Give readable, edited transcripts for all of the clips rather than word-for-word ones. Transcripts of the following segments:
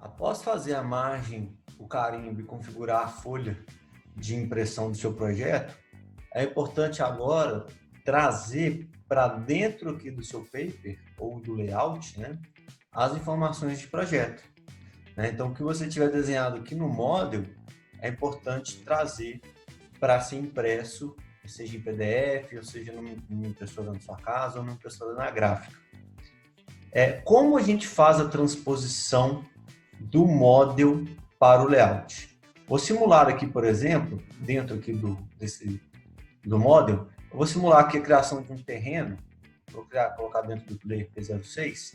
Após fazer a margem, o carimbo e configurar a folha de impressão do seu projeto, é importante agora trazer para dentro aqui do seu paper ou do layout, né, as informações de projeto. Né? Então, o que você tiver desenhado aqui no Model, é importante trazer para ser impresso, seja em PDF, ou seja numa impressora na sua casa ou numa impressora na gráfica. Como a gente faz a transposição do Model para o layout? Vou simular aqui, por exemplo, dentro aqui do Model, eu vou simular aqui a criação de um terreno, vou colocar dentro do Player P06,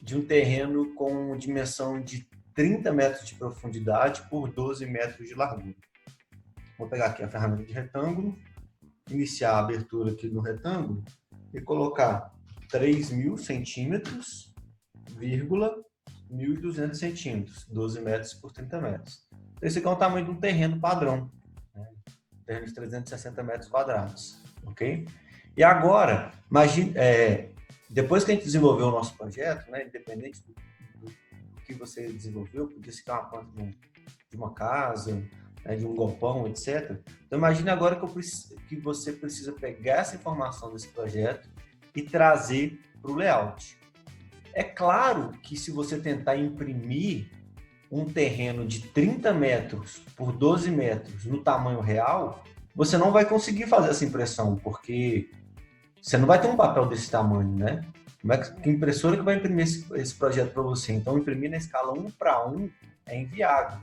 de um terreno com dimensão de 30 metros de profundidade por 12 metros de largura. Vou pegar aqui a ferramenta de retângulo, iniciar a abertura aqui no retângulo e colocar 3.000 centímetros, 1.200 centímetros, 12 metros por 30 metros. Esse aqui é o tamanho de um terreno padrão, né? Terreno de 360 metros quadrados, ok? E agora, imagine, depois que a gente desenvolveu o nosso projeto, né, independente do que você desenvolveu, podia ser uma planta de uma casa, né, de um galpão, etc. Então, imagine agora que você precisa pegar essa informação desse projeto e trazer para o layout. É claro que se você tentar imprimir um terreno de 30 metros por 12 metros no tamanho real, você não vai conseguir fazer essa impressão, porque você não vai ter um papel desse tamanho, né? Que impressora que vai imprimir esse projeto para você? Então, imprimir na escala 1:1 é inviável.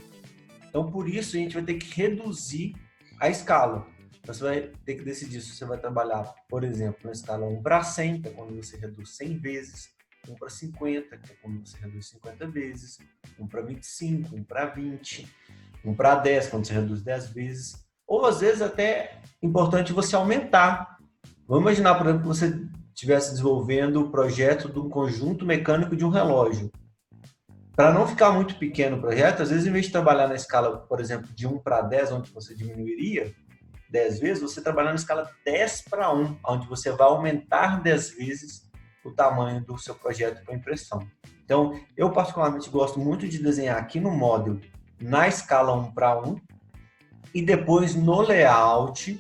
Então, por isso, a gente vai ter que reduzir a escala. Então, você vai ter que decidir se você vai trabalhar, por exemplo, na escala 1:100, que é quando você reduz 100 vezes, 1:50, que é quando você reduz 50 vezes, 1:25, 1:20, 1:10, quando você reduz 10 vezes. Ou, às vezes, até é importante você aumentar. Vamos imaginar, por exemplo, que você estivesse desenvolvendo o projeto de um conjunto mecânico de um relógio. Para não ficar muito pequeno o projeto, às vezes, em vez de trabalhar na escala, por exemplo, de 1:10, onde você diminuiria 10 vezes, você trabalhar na escala 10:1, onde você vai aumentar 10 vezes o tamanho do seu projeto para impressão. Então, eu particularmente gosto muito de desenhar aqui no Model na escala 1:1 e depois no layout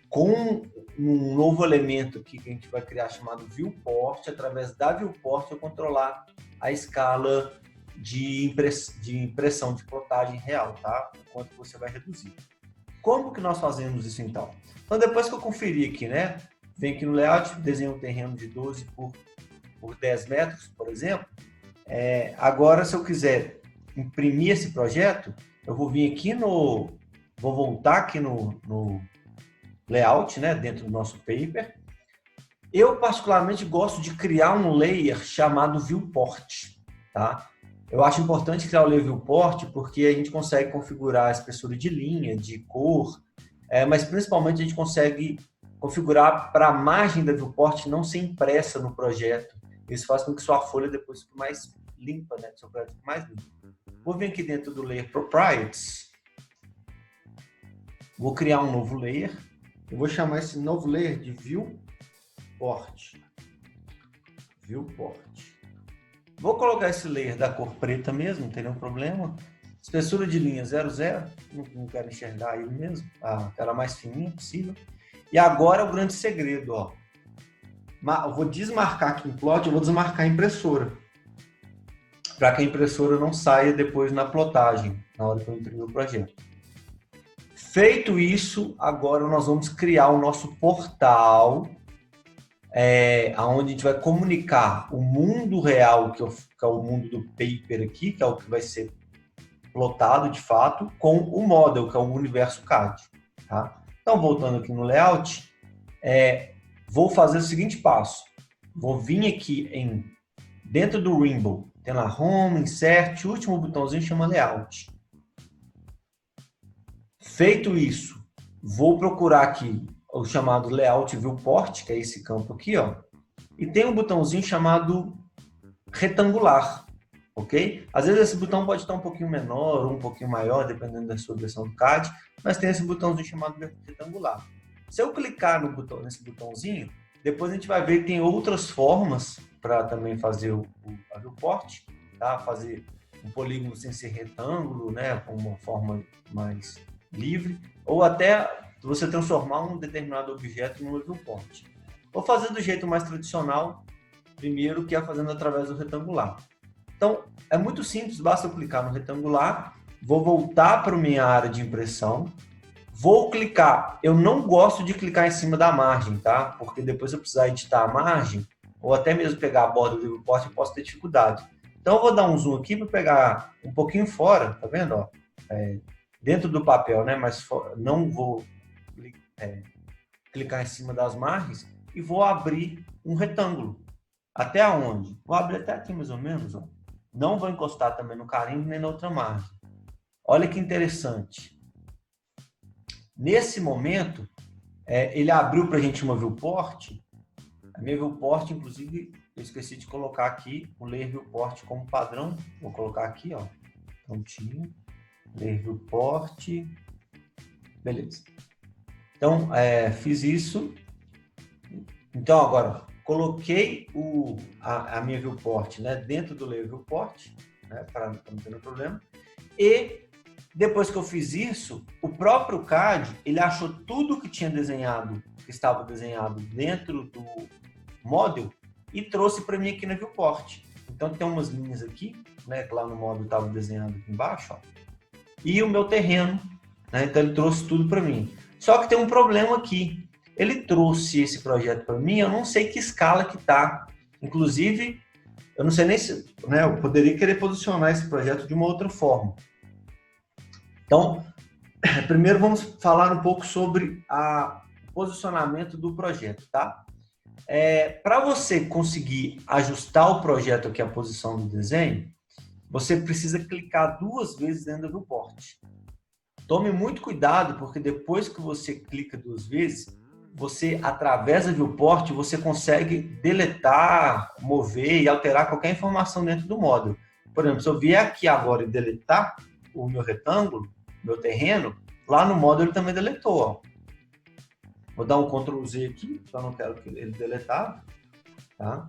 com um novo elemento aqui que a gente vai criar chamado Viewport. Através da Viewport eu controlar a escala de impressão de plotagem real, tá? O quanto você vai reduzir. Como que nós fazemos isso então? Então, depois que eu conferir aqui, né? Vem aqui no layout, desenho um terreno de 12 por 10 metros, por exemplo. Agora, se eu quiser imprimir esse projeto, eu vou vir aqui vou voltar aqui no layout, né? Dentro do nosso paper. Eu, particularmente, gosto de criar um layer chamado Viewport, tá? Eu acho importante criar o layer Viewport porque a gente consegue configurar a espessura de linha, de cor, mas principalmente a gente consegue configurar para a margem da Viewport não ser impressa no projeto. Isso faz com que sua folha depois fique mais limpa, né? Seu projeto fique mais limpo. Vou vir aqui dentro do layer Properties. Vou criar um novo layer. Eu vou chamar esse novo layer de Viewport. Viewport. Vou colocar esse layer da cor preta mesmo, não tem nenhum problema. Espessura de linha 00, não quero enxergar ele mesmo, aquela mais fininha possível. E agora é o grande segredo, ó. Eu vou desmarcar aqui em plot, eu vou desmarcar a impressora. Para que a impressora não saia depois na plotagem, na hora que eu imprimir o projeto. Feito isso, agora nós vamos criar o nosso portal, onde a gente vai comunicar o mundo real, que é o mundo do paper aqui, que é o que vai ser plotado de fato, com o model, que é o universo CAD. Tá? Então, voltando aqui no layout, vou fazer o seguinte passo. Vou vir aqui dentro do Rainbow, tem lá Home, Insert, o último botãozinho chama Layout. Feito isso, vou procurar aqui o chamado Layout Viewport, que é esse campo aqui, ó, e tem um botãozinho chamado Retangular, ok? Às vezes esse botão pode estar um pouquinho menor ou um pouquinho maior, dependendo da sua versão do CAD, mas tem esse botãozinho chamado Retangular. Se eu clicar nesse botãozinho, depois a gente vai ver que tem outras formas para também fazer a Viewport, tá? Fazer um polígono sem ser retângulo, né, com uma forma mais livre, ou até você transformar um determinado objeto em um viewport. Vou fazer do jeito mais tradicional, primeiro, que é fazendo através do retangular. Então, é muito simples, basta eu clicar no retangular, vou voltar para a minha área de impressão, vou clicar, eu não gosto de clicar em cima da margem, tá? Porque depois se eu precisar editar a margem, ou até mesmo pegar a borda do viewport, eu posso ter dificuldade. Então, eu vou dar um zoom aqui para pegar um pouquinho fora, tá vendo? Ó? Dentro do papel, né? Mas não vou clicar em cima das margens e vou abrir um retângulo. Até onde? Vou abrir até aqui mais ou menos, ó. Não vou encostar também no carimbo nem na outra margem. Olha que interessante. Nesse momento, ele abriu para a gente uma viewport. A minha viewport, inclusive, eu esqueci de colocar aqui o Layer Viewport como padrão. Vou colocar aqui, ó, prontinho. Layer Viewport. Beleza. Então, fiz isso. Então, agora, coloquei a minha viewport, né, dentro do Layer Viewport, né, para não ter problema. E depois que eu fiz isso, o próprio CAD, ele achou tudo que tinha desenhado, que estava desenhado dentro do model e trouxe para mim aqui na viewport. Então tem umas linhas aqui, né, que lá no model estava desenhado aqui embaixo, ó, e o meu terreno, né, então ele trouxe tudo para mim. Só que tem um problema aqui. Ele trouxe esse projeto para mim, eu não sei que escala que tá. Inclusive, eu não sei nem se, né, eu poderia querer posicionar esse projeto de uma outra forma. Então, primeiro vamos falar um pouco sobre o posicionamento do projeto, tá? Para você conseguir ajustar o projeto aqui, a posição do desenho, você precisa clicar 2 vezes dentro do viewport. Tome muito cuidado, porque depois que você clica 2 vezes, você, através da viewport, você consegue deletar, mover e alterar qualquer informação dentro do módulo. Por exemplo, se eu vier aqui agora e deletar o meu retângulo, meu terreno, lá no módulo ele também deletou. Ó. Vou dar um Ctrl Z aqui, só não quero que ele deletado. Tá?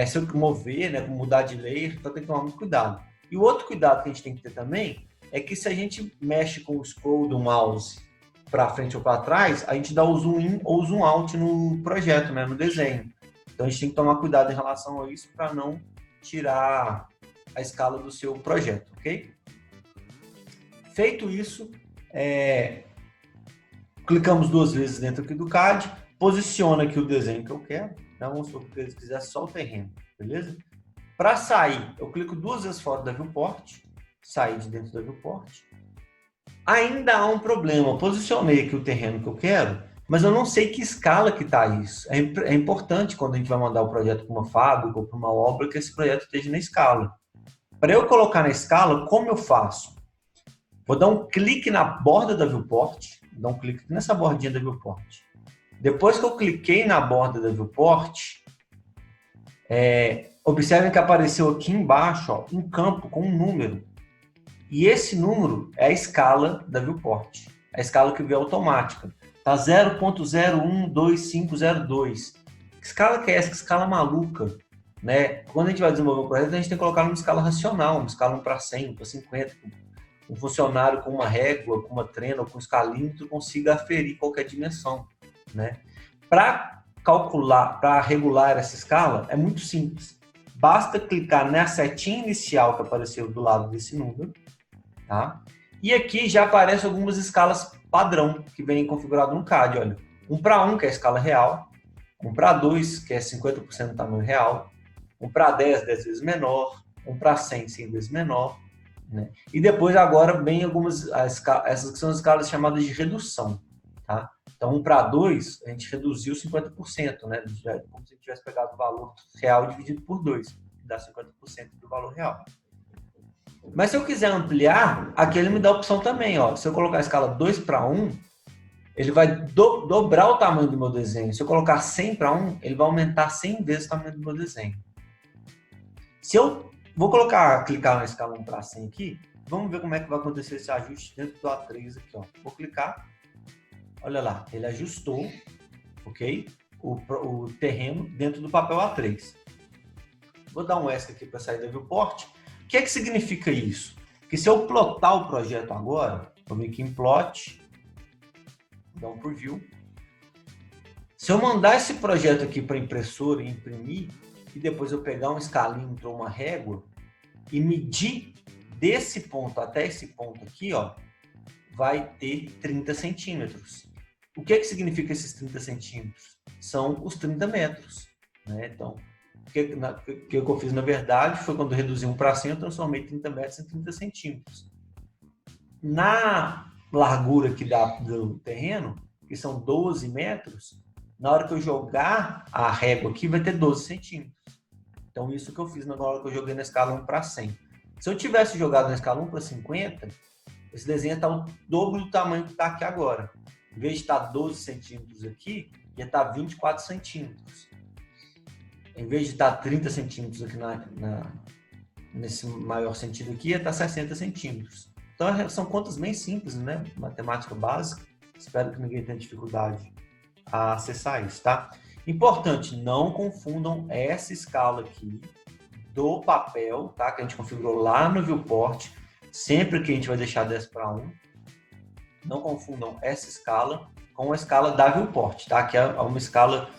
Se eu mover, né, mudar de layer, então tem que tomar muito cuidado. E o outro cuidado que a gente tem que ter também é que se a gente mexe com o scroll do mouse para frente ou para trás, a gente dá o zoom in ou zoom out no projeto, né, no desenho. Então a gente tem que tomar cuidado em relação a isso para não tirar a escala do seu projeto, ok? Feito isso, clicamos 2 vezes dentro aqui do CAD, posiciona aqui o desenho que eu quero. Então, vamos supor que eu quiser só o terreno, beleza? Para sair, eu clico 2 vezes fora da viewport, sair de dentro da viewport. Ainda há um problema, eu posicionei aqui o terreno que eu quero, mas eu não sei que escala que está isso. É importante quando a gente vai mandar o projeto para uma fábrica ou para uma obra que esse projeto esteja na escala. Para eu colocar na escala, como eu faço? Vou dar um clique na borda da viewport, dar um clique nessa bordinha da viewport. Depois que eu cliquei na borda da viewport, observem que apareceu aqui embaixo, ó, um campo com um número. E esse número é a escala da viewport, a escala que veio automática. Tá 0.012502. Que escala que é essa? Que escala maluca, né? Quando a gente vai desenvolver um projeto, a gente tem que colocar numa escala racional, uma escala 1 para 100, 1 para 50. Um funcionário com uma régua, com uma trena ou com um escalímetro consiga aferir qualquer dimensão, né? Para calcular, para regular essa escala, é muito simples. Basta clicar na setinha inicial que apareceu do lado desse número, tá? E aqui já aparecem algumas escalas padrão que vem configurado no CAD, olha. 1 para 1, que é a escala real, 1 para 2, que é 50% do tamanho real, 1 para 10, 10 vezes menor, 1 para 100, 100 vezes menor, né? E depois agora vem algumas, essas que são as escalas chamadas de redução, tá? Então 1 para 2, a gente reduziu 50%, né? Como se tivesse pegado o valor real dividido por 2, que dá 50% do valor real. Mas se eu quiser ampliar, aqui ele me dá a opção também, ó. Se eu colocar a escala 2 para 1, ele vai dobrar o tamanho do meu desenho. Se eu colocar 100 para 1, ele vai aumentar 100 vezes o tamanho do meu desenho. Se eu vou clicar na escala 1 para 100 aqui, vamos ver como é que vai acontecer esse ajuste dentro do A3 aqui, ó. Vou clicar, olha lá, ele ajustou, ok? O terreno dentro do papel A3. Vou dar um ESC aqui para sair da viewport. O que significa isso? Que se eu plotar o projeto agora, vou vir aqui em plot, dar um preview. Se eu mandar esse projeto aqui para a impressora e imprimir, e depois eu pegar um escalímetro ou uma régua e medir desse ponto até esse ponto aqui, ó, vai ter 30 centímetros. O que significa esses 30 centímetros? São os 30 metros. Né? Então, o que eu fiz, na verdade, foi quando eu reduzi 1 para 100, eu transformei 30 metros em 30 centímetros. Na largura aqui do terreno, que são 12 metros, na hora que eu jogar a régua aqui, vai ter 12 centímetros. Então, isso que eu fiz na hora que eu joguei na escala 1 para 100. Se eu tivesse jogado na escala 1 para 50, esse desenho está o dobro do tamanho que está aqui agora. Em vez de estar 12 centímetros aqui, ia estar 24 centímetros. Em vez de estar 30 centímetros aqui nesse maior sentido aqui, ia estar 60 centímetros. Então, são contas bem simples, né? Matemática básica. Espero que ninguém tenha dificuldade a acessar isso, tá? Importante, não confundam essa escala aqui do papel, tá? Que a gente configurou lá no viewport. Sempre que a gente vai deixar 10 para 1. Não confundam essa escala com a escala da viewport, tá? Que é uma escala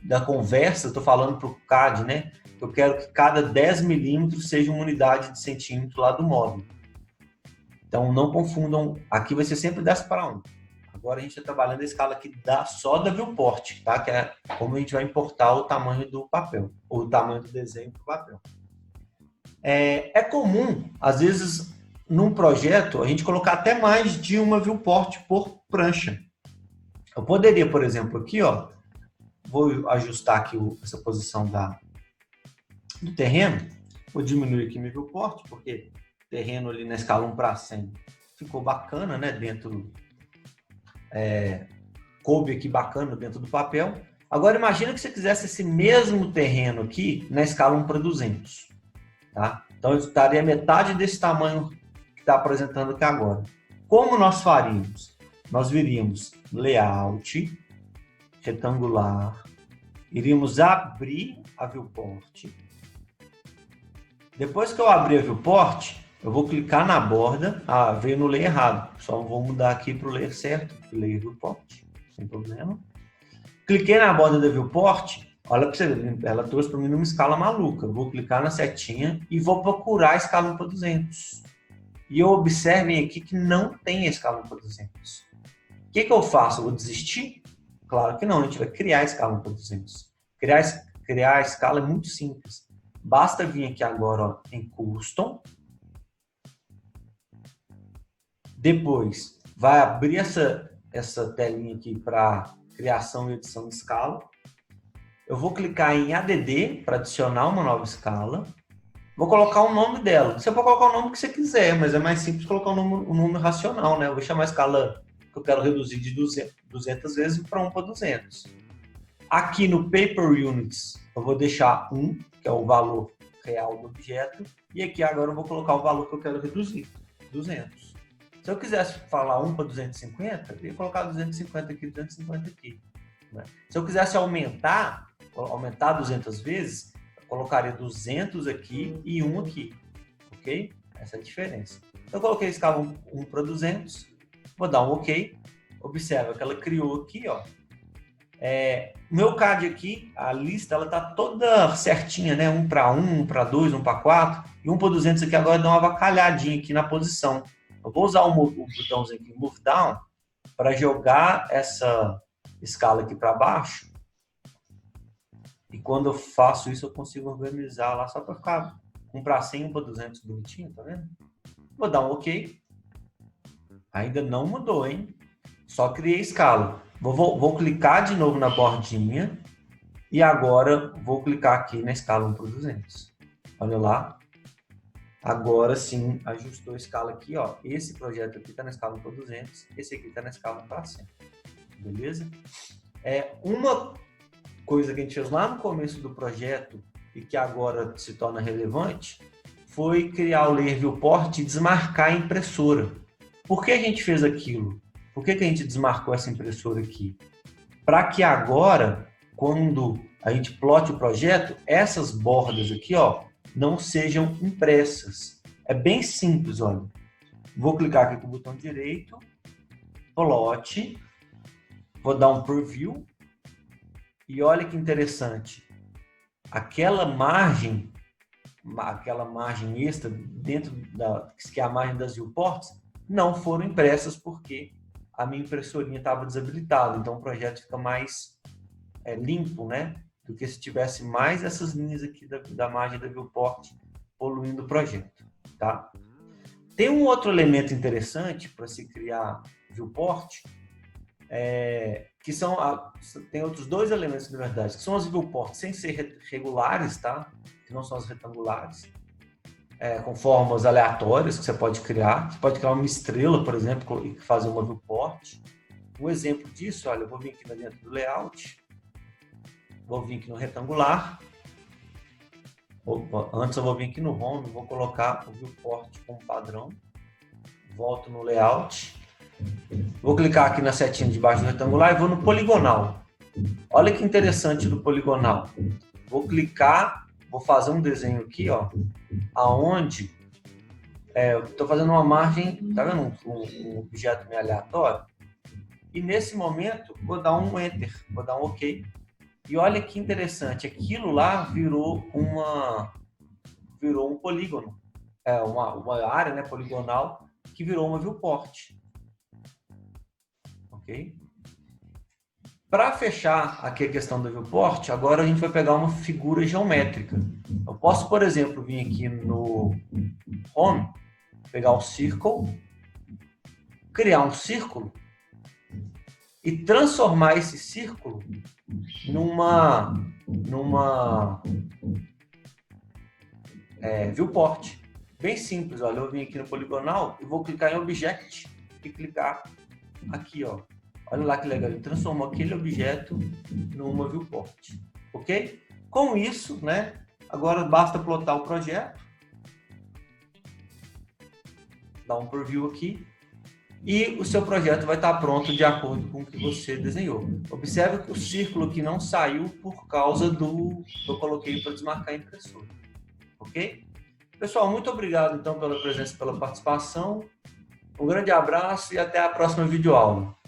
da conversa. Estou falando para o CAD, né? Eu quero que cada 10 milímetros seja uma unidade de centímetro lá do módulo. Então, não confundam. Aqui vai ser sempre 10 para 1. Agora a gente está trabalhando a escala aqui só da viewport, tá? Que é como a gente vai importar o tamanho do papel, ou o tamanho do desenho para o papel. É comum, às vezes, num projeto, a gente colocar até mais de uma viewport por prancha. Eu poderia, por exemplo, aqui, ó, vou ajustar aqui essa posição do terreno, vou diminuir aqui meu viewport, porque terreno ali na escala 1 para 100 ficou bacana, né? Coube aqui bacana dentro do papel. Agora, imagina que você quisesse esse mesmo terreno aqui na escala 1 para 200. Tá? Então, eu estaria metade desse tamanho que está apresentando aqui agora. Como nós faríamos? Nós viríamos layout, retangular, iríamos abrir a viewport. Depois que eu abrir a viewport, eu vou clicar na borda. Veio no layer errado. Só vou mudar aqui para o layer certo, layer viewport, sem problema. Cliquei na borda da viewport. Olha para você ver, ela trouxe para mim numa escala maluca. Eu vou clicar na setinha e vou procurar a escala 1 para 200. E observem aqui que não tem a escala 1 para 200. O que eu faço? Eu vou desistir? Claro que não, a gente vai criar a escala 1 para 200. Criar a escala é muito simples. Basta vir aqui agora, ó, em Custom. Depois, vai abrir essa telinha aqui para criação e edição de escala. Eu vou clicar em ADD para adicionar uma nova escala. Vou colocar o nome dela. Você pode colocar o nome que você quiser, mas é mais simples colocar um nome racional, né? Eu vou chamar a escala que eu quero reduzir de 200 vezes para 1 para 200. Aqui no Paper Units, eu vou deixar 1, que é o valor real do objeto. E aqui agora eu vou colocar o valor que eu quero reduzir, 200. Se eu quisesse falar 1 para 250, eu ia colocar 250 aqui, 250 aqui. Né? Se eu quisesse aumentar 200 vezes, eu colocaria 200 aqui e 1 aqui, ok? Essa é a diferença. Eu coloquei a escala 1 para 200, vou dar um ok. Observa que ela criou aqui, ó. O meu CAD aqui, a lista, ela tá toda certinha, né? 1 para 1, 1 para 2, 1 para 4, e 1 para 200 aqui agora dá uma avacalhadinha aqui na posição. Eu vou usar o botãozinho aqui, Move Down, para jogar essa escala aqui para baixo. E quando eu faço isso, eu consigo organizar lá só para ficar 1 para 100, 1 para 200 bonitinho, tá vendo? Vou dar um OK. Ainda não mudou, hein? Só criei escala. Vou clicar de novo na bordinha e agora vou clicar aqui na escala 1 para 200. Olha lá. Agora sim, ajustou a escala aqui, ó. Esse projeto aqui está na escala 1 para 200, esse aqui está na escala 1 para 100. Beleza? Uma coisa que a gente fez lá no começo do projeto e que agora se torna relevante foi criar o Layer Viewport e desmarcar a impressora. Por que a gente fez aquilo? Por que a gente desmarcou essa impressora aqui? Para que agora, quando a gente plote o projeto, essas bordas aqui, ó, não sejam impressas. É bem simples, olha. Vou clicar aqui com o botão direito, plot, vou dar um preview, e olha que interessante. Aquela margem extra dentro que é a margem das viewports, não foram impressas porque a minha impressorinha estava desabilitada. Então o projeto fica mais limpo, né? Do que se tivesse mais essas linhas aqui da margem da viewport poluindo o projeto, tá? Tem um outro elemento interessante para se criar viewport, que tem outros dois elementos, na verdade, que são as viewports sem ser regulares, tá? Que não são as retangulares, com formas aleatórias que você pode criar. Você pode criar uma estrela, por exemplo, e fazer uma viewport. Um exemplo disso, olha, eu vou vir aqui dentro do layout, vou vir aqui no retangular. Antes eu vou vir aqui no home, vou colocar o viewport como padrão. Volto no layout. Vou clicar aqui na setinha de baixo do retangular e vou no poligonal. Olha que interessante do poligonal. Vou clicar, vou fazer um desenho aqui, ó, aonde eu estou fazendo uma margem, tá vendo? Um objeto meio aleatório. E nesse momento, vou dar um Enter, vou dar um OK. E olha que interessante, aquilo lá virou um polígono, uma área, né, poligonal, que virou uma viewport. Ok? Para fechar aqui a questão da viewport, agora a gente vai pegar uma figura geométrica. Eu posso, por exemplo, vir aqui no Home, pegar um círculo, criar um círculo e transformar esse círculo numa viewport. Bem simples, olha, eu vim aqui no poligonal e vou clicar em Object e clicar aqui, ó. Olha lá que legal, ele transformou aquele objeto numa viewport, ok? Com isso, né, agora basta plotar o projeto, dar um preview aqui, e o seu projeto vai estar pronto de acordo com o que você desenhou. Observe que o círculo aqui não saiu por causa do que eu coloquei para desmarcar a impressora, ok? Pessoal, muito obrigado então pela presença e pela participação. Um grande abraço e até a próxima videoaula.